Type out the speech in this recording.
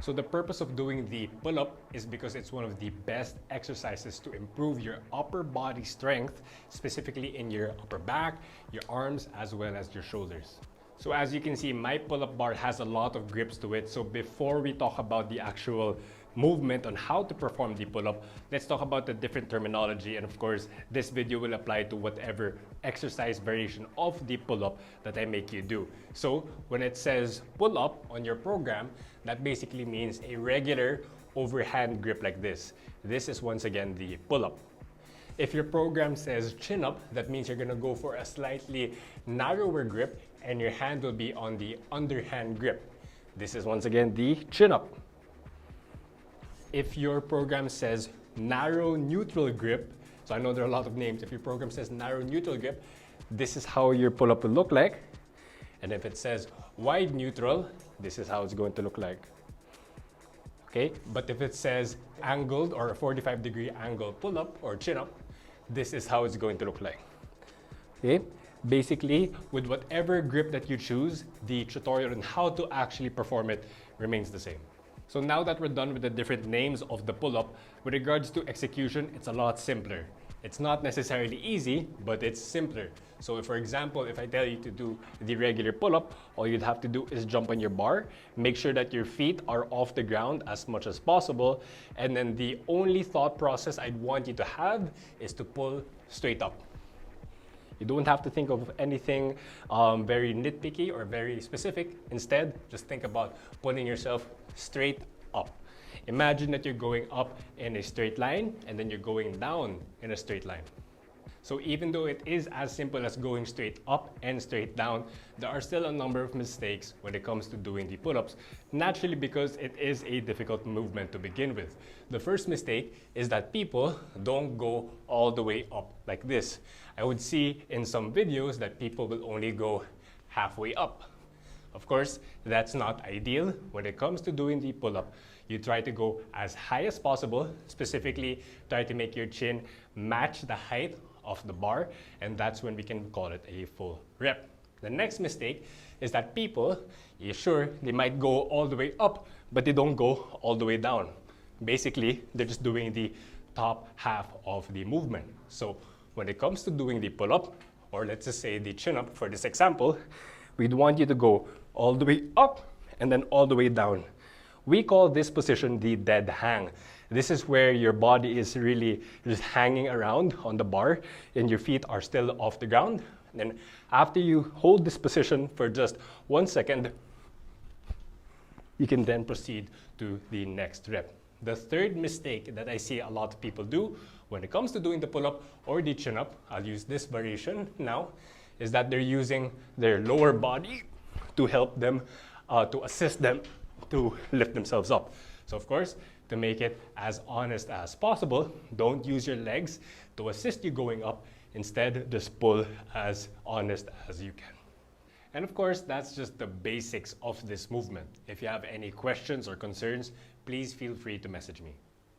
So the purpose of doing the pull-up is because it's one of the best exercises to improve your upper body strength, specifically in your upper back, your arms, as well as your shoulders. So as you can see, my pull-up bar has a lot of grips to it. So before we talk about the actual movement on how to perform the pull-up, let's talk about the different terminology. And of course, this video will apply to whatever exercise variation of the pull-up that I make you do. So when it says pull-up on your program, that basically means a regular overhand grip like this. This is once again the pull-up. If your program says chin up, that means you're gonna go for a slightly narrower grip and your hand will be on the underhand grip. This is once again the chin up. If your program says narrow neutral grip, so I know there are a lot of names. If your program says narrow neutral grip, this is how your pull-up will look like. And if it says wide neutral, this is how it's going to look like. Okay, but if it says angled or a 45-degree angle pull-up or chin-up, this is how it's going to look like. Okay, basically, with whatever grip that you choose, the tutorial on how to actually perform it remains the same. So now that we're done with the different names of the pull-up, with regards to execution, it's a lot simpler. It's not necessarily easy, but it's simpler. So if, for example, if I tell you to do the regular pull-up, all you'd have to do is jump on your bar, make sure that your feet are off the ground as much as possible, and then the only thought process I'd want you to have is to pull straight up. You don't have to think of anything very nitpicky or very specific. Instead, just think about pulling yourself straight up. Imagine that you're going up in a straight line and then you're going down in a straight line. So even though it is as simple as going straight up and straight down, there are still a number of mistakes when it comes to doing the pull-ups, naturally because it is a difficult movement to begin with. The first mistake is that people don't go all the way up like this. I would see in some videos that people will only go halfway up. Of course, that's not ideal. When it comes to doing the pull-up, you try to go as high as possible, specifically try to make your chin match the height of the bar, and that's when we can call it a full rep. The next mistake is that people, sure, they might go all the way up, but they don't go all the way down. Basically, they're just doing the top half of the movement. So when it comes to doing the pull-up, or let's just say the chin-up for this example, we'd want you to go all the way up and then all the way down. We call this position the dead hang. This is where your body is really just hanging around on the bar and your feet are still off the ground. And then after you hold this position for just 1 second, you can then proceed to the next rep. The third mistake that I see a lot of people do when it comes to doing the pull-up or the chin-up, I'll use this variation now, is that they're using their lower body to help them, to assist them to lift themselves up. So of course, to make it as honest as possible, don't use your legs to assist you going up. Instead, just pull as honest as you can. And of course, that's just the basics of this movement. If you have any questions or concerns, please feel free to message me.